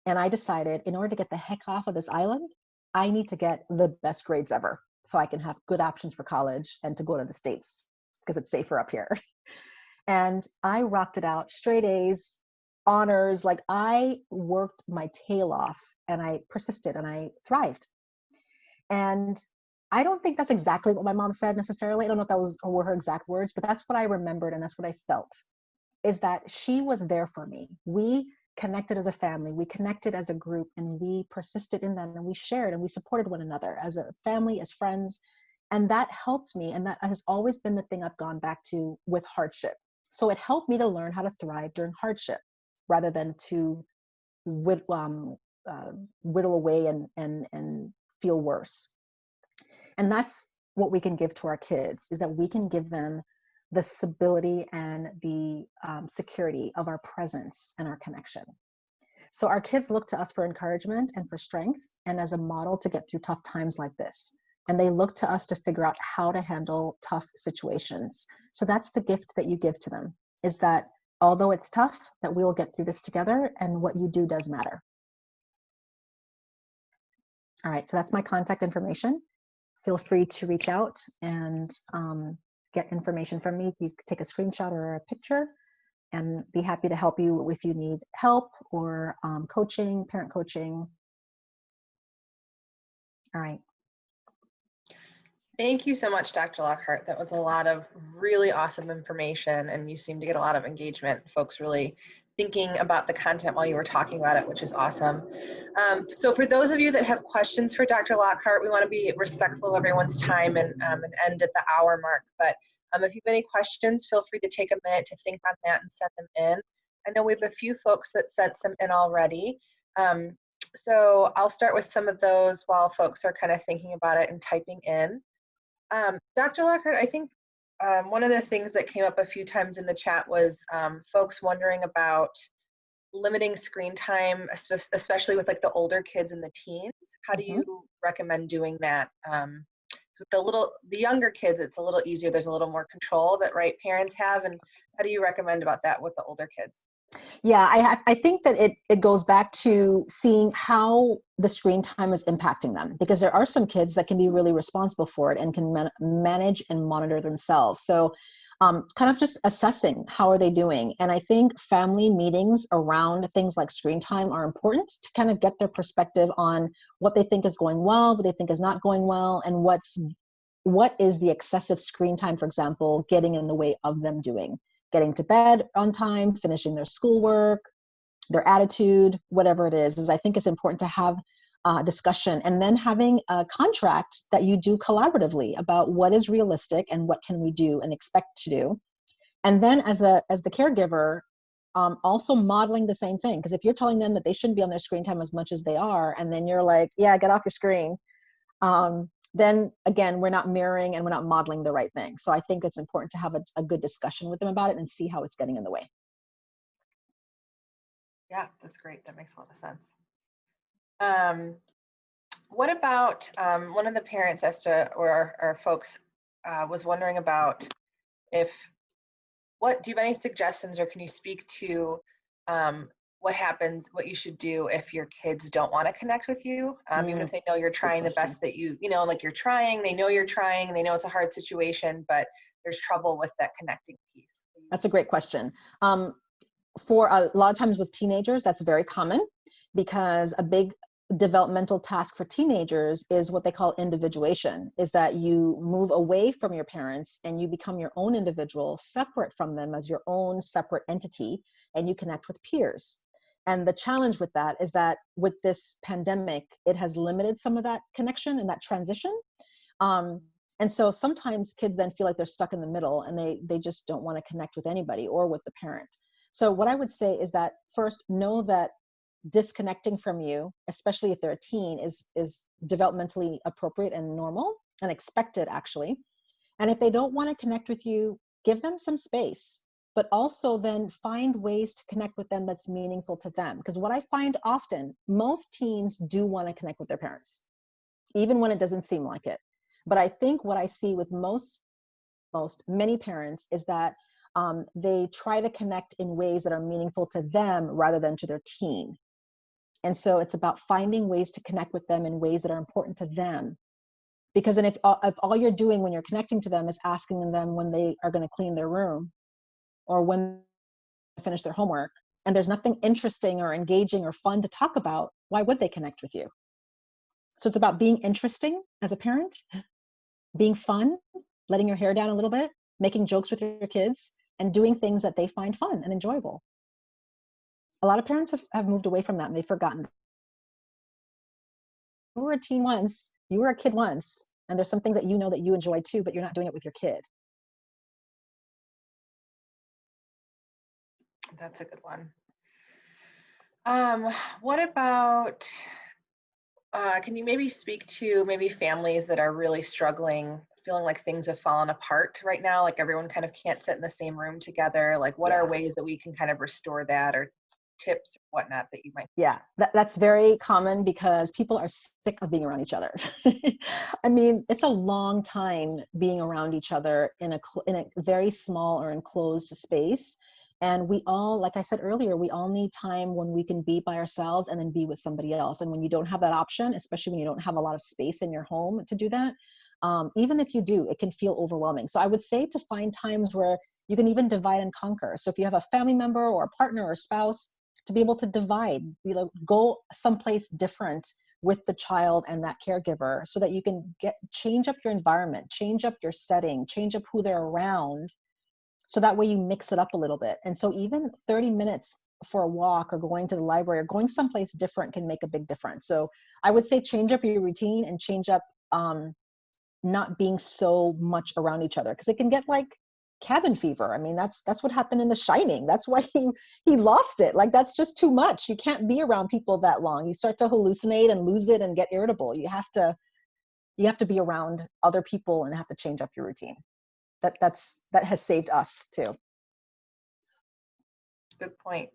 And I decided, in order to get the heck off of this island, I need to get the best grades ever so I can have good options for college and to go to the States because it's safer up here. And I rocked it out, straight A's, honors. Like, I worked my tail off and I persisted and I thrived. And I don't think that's exactly what my mom said necessarily. I don't know if that were her exact words, but that's what I remembered and that's what I felt, is that she was there for me. We connected as a family, we connected as a group, and we persisted in that, and we shared and we supported one another as a family, as friends. And that helped me. And that has always been the thing I've gone back to with hardship. So it helped me to learn how to thrive during hardship rather than to whittle away and feel worse. And that's what we can give to our kids, is that we can give them the stability and the security of our presence and our connection. So our kids look to us for encouragement and for strength and as a model to get through tough times like this. And they look to us to figure out how to handle tough situations. So that's the gift that you give to them, is that although it's tough, that we will get through this together, and what you do does matter. All right, so that's my contact information. Feel free to reach out and get information from me. You can take a screenshot or a picture, and be happy to help you if you need help or coaching, parent coaching. All right. Thank you so much, Dr. Lockhart. That was a lot of really awesome information, and you seem to get a lot of engagement. Folks really thinking about the content while you were talking about it, which is awesome. So for those of you that have questions for Dr. Lockhart, we want to be respectful of everyone's time and end at the hour mark. But if you have any questions, feel free to take a minute to think on that and send them in. I know we have a few folks that sent some in already. So I'll start with some of those while folks are kind of thinking about it and typing in. Dr. Lockhart, I think one of the things that came up a few times in the chat was folks wondering about limiting screen time, especially with like the older kids and the teens. How do you recommend doing that? So with the younger kids, it's a little easier. There's a little more control that parents have. And how do you recommend about that with the older kids? Yeah, I think that it goes back to seeing how the screen time is impacting them, because there are some kids that can be really responsible for it and can manage and monitor themselves. So kind of just assessing how are they doing. And I think family meetings around things like screen time are important to kind of get their perspective on what they think is going well, what they think is not going well, and what is the excessive screen time, for example, getting in the way of them getting to bed on time, finishing their schoolwork, their attitude, whatever it is I think it's important to have a discussion, and then having a contract that you do collaboratively about what is realistic and what can we do and expect to do. And then as the caregiver, Also modeling the same thing, because if you're telling them that they shouldn't be on their screen time as much as they are, and then you're like, yeah, get off your screen, then again, we're not mirroring and we're not modeling the right thing. So I think it's important to have a good discussion with them about it and see how it's getting in the way. Yeah, that's great. That makes a lot of sense. What about one of the parents or our folks was wondering about do you have any suggestions, or can you speak to what you should do if your kids don't want to connect with you, even if they know you're trying the best that like you're trying, they know you're trying, they know it's a hard situation, but there's trouble with that connecting piece. That's a great question. For a lot of times with teenagers, that's very common, because a big developmental task for teenagers is what they call individuation, is that you move away from your parents and you become your own individual, separate from them as your own separate entity, and you connect with peers. And the challenge with that is that with this pandemic, it has limited some of that connection and that transition. And so sometimes kids then feel like they're stuck in the middle, and they just don't want to connect with anybody or with the parent. So what I would say is that first, know that disconnecting from you, especially if they're a teen, is developmentally appropriate and normal and expected, actually. And if they don't want to connect with you, give them some space, but also then find ways to connect with them that's meaningful to them. Because what I find often, most teens do want to connect with their parents, even when it doesn't seem like it. But I think what I see with many parents is that they try to connect in ways that are meaningful to them rather than to their teen. And so it's about finding ways to connect with them in ways that are important to them. Because then if all you're doing when you're connecting to them is asking them when they are going to clean their room or when they finish their homework, and there's nothing interesting or engaging or fun to talk about, why would they connect with you? So it's about being interesting as a parent, being fun, letting your hair down a little bit, making jokes with your kids, and doing things that they find fun and enjoyable. A lot of parents have moved away from that, and they've forgotten. You were a teen once, you were a kid once, and there's some things that you know that you enjoy too, but you're not doing it with your kid. That's a good one. What about, can you maybe speak to families that are really struggling, feeling like things have fallen apart right now, like everyone kind of can't sit in the same room together? Like, what are ways that we can kind of restore that, or tips or whatnot that you might? Yeah, that's very common, because people are sick of being around each other. I mean, it's a long time being around each other in a very small or enclosed space. And we all, like I said earlier, we all need time when we can be by ourselves and then be with somebody else. And when you don't have that option, especially when you don't have a lot of space in your home to do that, even if you do, it can feel overwhelming. So I would say to find times where you can even divide and conquer. So if you have a family member or a partner or a spouse, to be able to divide, go someplace different with the child and that caregiver, so that you can change up your environment, change up your setting, change up who they're around. So that way you mix it up a little bit. And so even 30 minutes for a walk or going to the library or going someplace different can make a big difference. So I would say change up your routine and change up not being so much around each other, because it can get like cabin fever. I mean, that's what happened in The Shining. That's why he lost it. Like, that's just too much. You can't be around people that long. You start to hallucinate and lose it and get irritable. You have to be around other people and have to change up your routine. That has saved us too. Good point.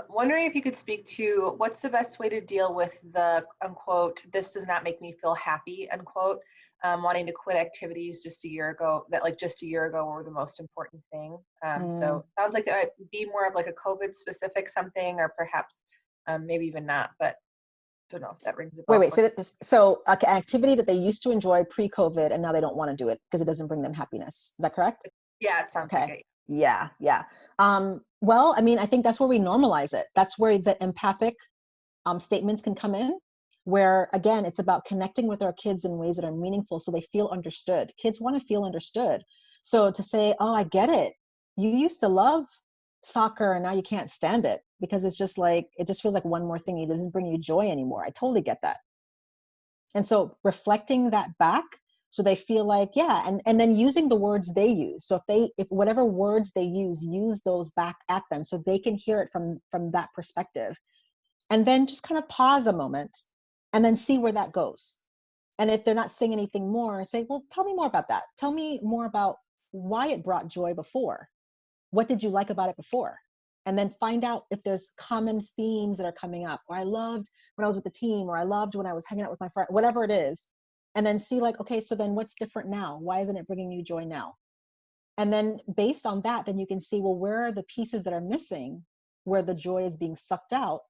Wondering if you could speak to what's the best way to deal with the unquote, this does not make me feel happy, unquote, wanting to quit activities just a year ago were the most important thing. So it sounds like that might be more of like a COVID specific something, or perhaps maybe even not, but don't know if that rings a bell. Wait. So an activity that they used to enjoy pre-COVID and now they don't want to do it because it doesn't bring them happiness. Is that correct? Yeah, it sounds like it. Yeah. Well, I mean, I think that's where we normalize it. That's where the empathic statements can come in, where again, it's about connecting with our kids in ways that are meaningful so they feel understood. Kids want to feel understood. So to say, oh, I get it. You used to love soccer and now you can't stand it because it's just like, it just feels like one more thing. It doesn't bring you joy anymore. I totally get that. And so reflecting that back So they feel like, yeah, and then using the words they use. So if whatever words they use those back at them so they can hear it from that perspective. And then just kind of pause a moment and then see where that goes. And if they're not saying anything more, say, well, tell me more about that. Tell me more about why it brought joy before. What did you like about it before? And then find out if there's common themes that are coming up. Or I loved when I was with the team, or I loved when I was hanging out with my friend, whatever it is. And then see like, okay, so then what's different now? Why isn't it bringing you joy now? And then based on that, then you can see, well, where are the pieces that are missing, where the joy is being sucked out?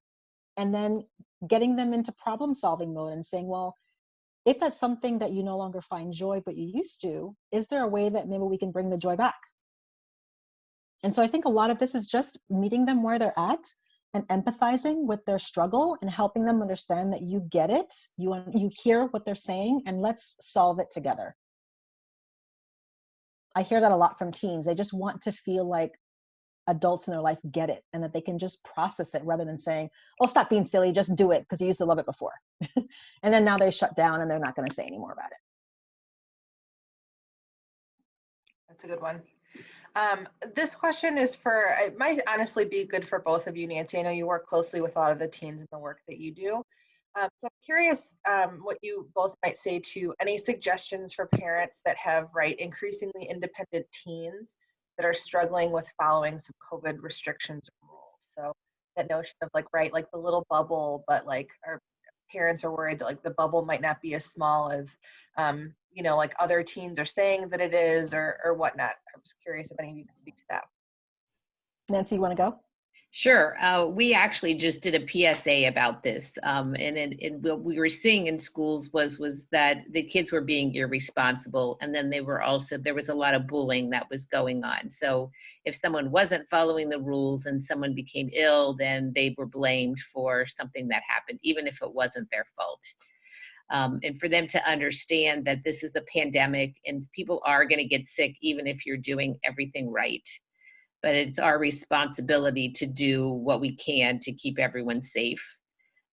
And then getting them into problem solving mode and saying, well, if that's something that you no longer find joy, but you used to, is there a way that maybe we can bring the joy back? And so I think a lot of this is just meeting them where they're at and empathizing with their struggle and helping them understand that you get it, you hear what they're saying, and let's solve it together. I hear that a lot from teens. They just want to feel like adults in their life get it and that they can just process it rather than saying, oh, stop being silly, just do it because you used to love it before. And then now they shut down and they're not going to say any more about it. That's a good one. This question is it might honestly be good for both of you, Nancy. I know you work closely with a lot of the teens in the work that you do. So I'm curious what you both might say to any suggestions for parents that have, increasingly independent teens that are struggling with following some COVID restrictions or rules. So that notion of the little bubble, but our parents are worried that the bubble might not be as small as other teens are saying that it is or whatnot. I was curious if any of you could speak to that. Nancy, you want to go? Sure. We actually just did a PSA about this, and what we were seeing in schools was that the kids were being irresponsible, and then there was a lot of bullying that was going on. So if someone wasn't following the rules and someone became ill, then they were blamed for something that happened, even if it wasn't their fault. And for them to understand that this is a pandemic and people are going to get sick, even if you're doing everything right. But it's our responsibility to do what we can to keep everyone safe.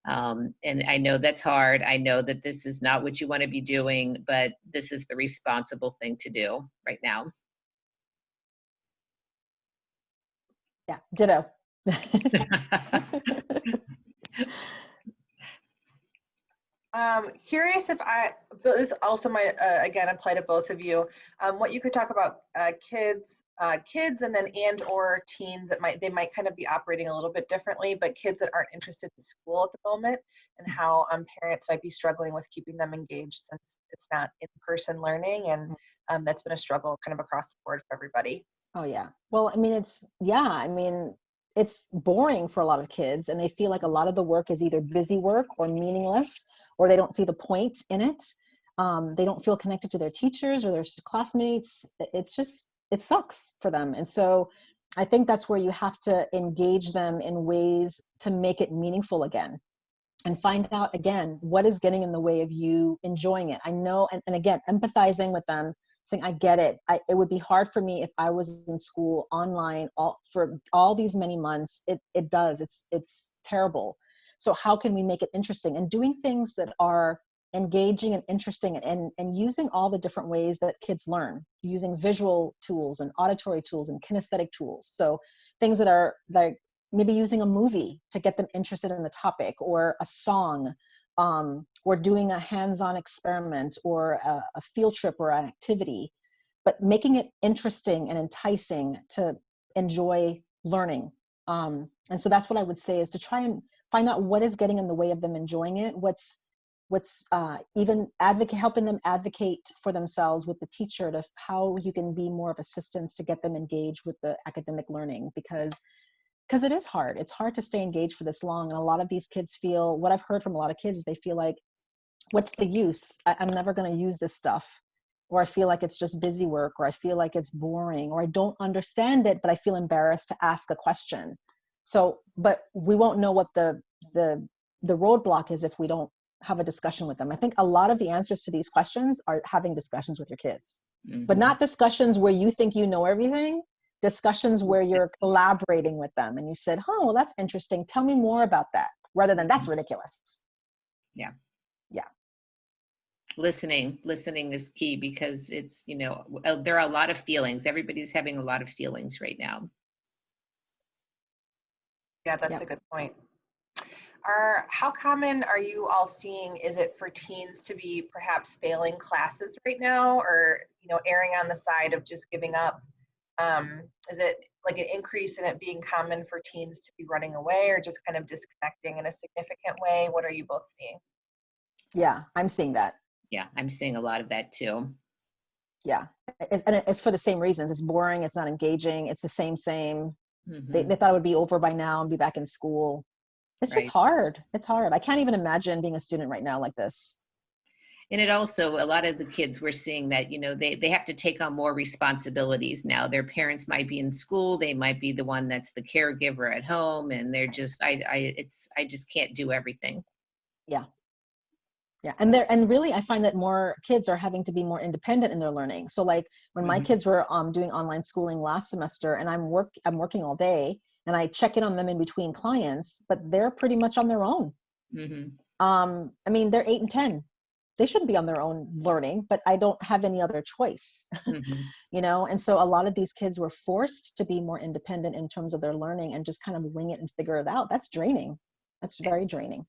And I know that's hard. I know that this is not what you want to be doing, but this is the responsible thing to do right now. Yeah, ditto. Curious if this also might again apply to both of you. What you could talk about kids and then or teens that they might kind of be operating a little bit differently, but kids that aren't interested in school at the moment, and how parents might be struggling with keeping them engaged since it's not in-person learning, and that's been a struggle kind of across the board for everybody. Oh yeah. Well, I mean, it's boring for a lot of kids, and they feel like a lot of the work is either busy work or meaningless, or they don't see the point in it. They don't feel connected to their teachers or their classmates. It sucks for them. And so I think that's where you have to engage them in ways to make it meaningful again, and find out again, what is getting in the way of you enjoying it. I know, and again, empathizing with them, saying, I get it. It would be hard for me if I was in school online for all these many months. It's terrible. So how can we make it interesting? And doing things that are engaging and interesting, and using all the different ways that kids learn, using visual tools and auditory tools and kinesthetic tools. So things that are like maybe using a movie to get them interested in the topic, or a song, or doing a hands-on experiment, or a field trip or an activity, but making it interesting and enticing to enjoy learning. And so that's what I would say, is to try and find out what is getting in the way of them enjoying it, what's even helping them advocate for themselves with the teacher, to how you can be more of assistance to get them engaged with the academic learning, because it is hard. It's hard to stay engaged for this long. And a lot of these kids feel, what I've heard from a lot of kids is they feel like, what's the use? I'm never going to use this stuff. Or I feel like it's just busy work, or I feel like it's boring, or I don't understand it, but I feel embarrassed to ask a question. So, but we won't know what the roadblock is if we don't have a discussion with them. I think a lot of the answers to these questions are having discussions with your kids, but not discussions where you think you know everything. Discussions where you're collaborating with them, and you said, oh, well, that's interesting. Tell me more about that, rather than that's ridiculous. Yeah. Yeah. Listening is key, because it's, you know, there are a lot of feelings. Everybody's having a lot of feelings right now. Yeah, that's a good point. How common are you all seeing, is it for teens to be perhaps failing classes right now, or, you know, erring on the side of just giving up? Is it like an increase in it being common for teens to be running away, or just kind of disconnecting in a significant way? What are you both seeing? Yeah, I'm seeing that. Yeah, I'm seeing a lot of that too. Yeah, and it's for the same reasons. It's boring, it's not engaging, it's the same. They thought it would be over by now and be back in school. It's just hard. It's hard. I can't even imagine being a student right now like this. And it also, a lot of the kids, we're seeing that, you know, they have to take on more responsibilities now. Their parents might be in school, they might be the one that's the caregiver at home, and they're just, I just can't do everything. Yeah. Yeah, and really I find that more kids are having to be more independent in their learning. So like when my kids were doing online schooling last semester, and I'm working all day, and I check in on them in between clients, but they're pretty much on their own. I mean, they're 8 and 10. They shouldn't be on their own learning, but I don't have any other choice. You know, and so a lot of these kids were forced to be more independent in terms of their learning and just kind of wing it and figure it out. That's draining. That's very draining.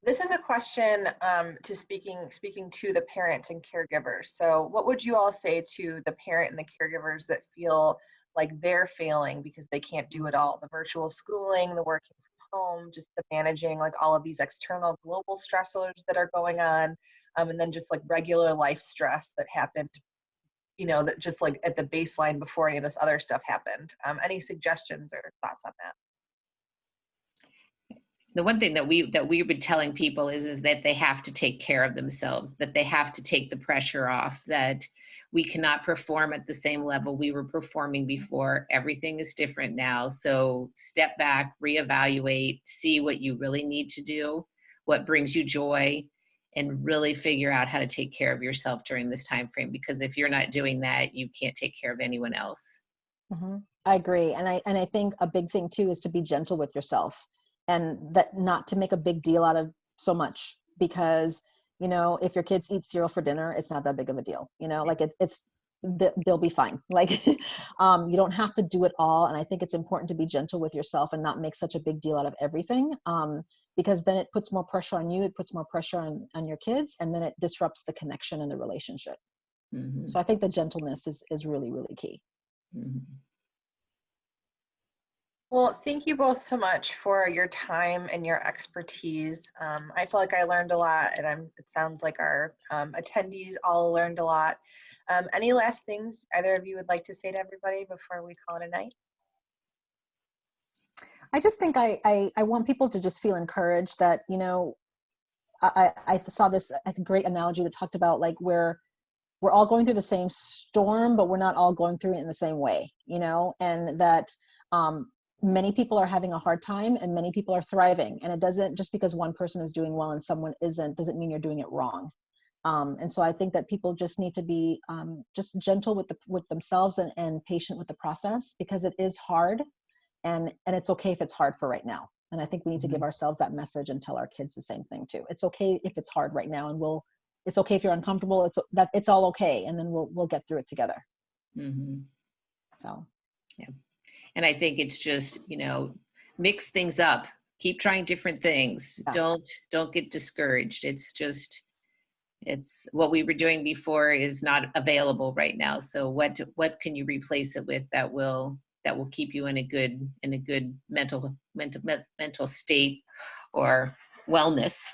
This is a question to speaking to the parents and caregivers. So what would you all say to the parent and the caregivers that feel like they're failing because they can't do it all? The virtual schooling, the working from home, just the managing like all of these external global stressors that are going on, and then just like regular life stress that happened, you know, that just like at the baseline before any of this other stuff happened. Any suggestions or thoughts on that? The one thing that we've been telling people is that they have to take care of themselves, that they have to take the pressure off, that we cannot perform at the same level we were performing before. Everything is different now. So step back, reevaluate, see what you really need to do, what brings you joy, and really figure out how to take care of yourself during this time frame. Because if you're not doing that, you can't take care of anyone else. I agree. And I think a big thing too is to be gentle with yourself, and that not to make a big deal out of so much, because, you know, if your kids eat cereal for dinner, it's not that big of a deal, you know, like they'll be fine. Like, you don't have to do it all. And I think it's important to be gentle with yourself and not make such a big deal out of everything. Because then it puts more pressure on you, it puts more pressure on your kids, and then it disrupts the connection and the relationship. So I think the gentleness is really, really key. Well, thank you both so much for your time and your expertise. I feel like I learned a lot, and it sounds like our attendees all learned a lot. Any last things either of you would like to say to everybody before we call it a night? I just think I want people to just feel encouraged that, you know, I saw this great analogy that talked about like we're all going through the same storm, but we're not all going through it in the same way, you know, and that many people are having a hard time and many people are thriving. And it doesn't, just because one person is doing well and someone isn't, doesn't mean you're doing it wrong. And so I think that people just need to be just gentle with themselves and patient with the process, because it is hard, and it's okay if it's hard for right now. And I think we need to give ourselves that message and tell our kids the same thing too. It's okay if it's hard right now, and it's okay if you're uncomfortable. It's all okay, and then we'll get through it together. So, yeah. And I think it's just, you know, mix things up, keep trying different things. Yeah. Don't get discouraged. It's what we were doing before is not available right now. So what can you replace it with that will keep you in a good mental state or wellness?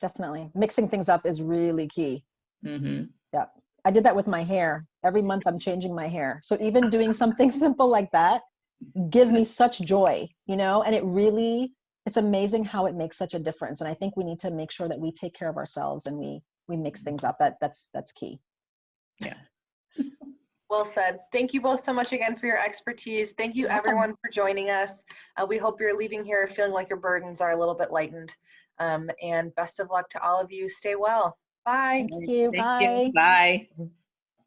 Definitely. Mixing things up is really key. Yeah. I did that with my hair. Every month I'm changing my hair. So even doing something simple like that gives me such joy, you know, and it's amazing how it makes such a difference. And I think we need to make sure that we take care of ourselves and we mix things up. That's key. Yeah. Well said. Thank you both so much again for your expertise. Thank you everyone for joining us. We hope you're leaving here feeling like your burdens are a little bit lightened. And best of luck to all of you. Stay well. Bye. Thank you. Bye. Bye.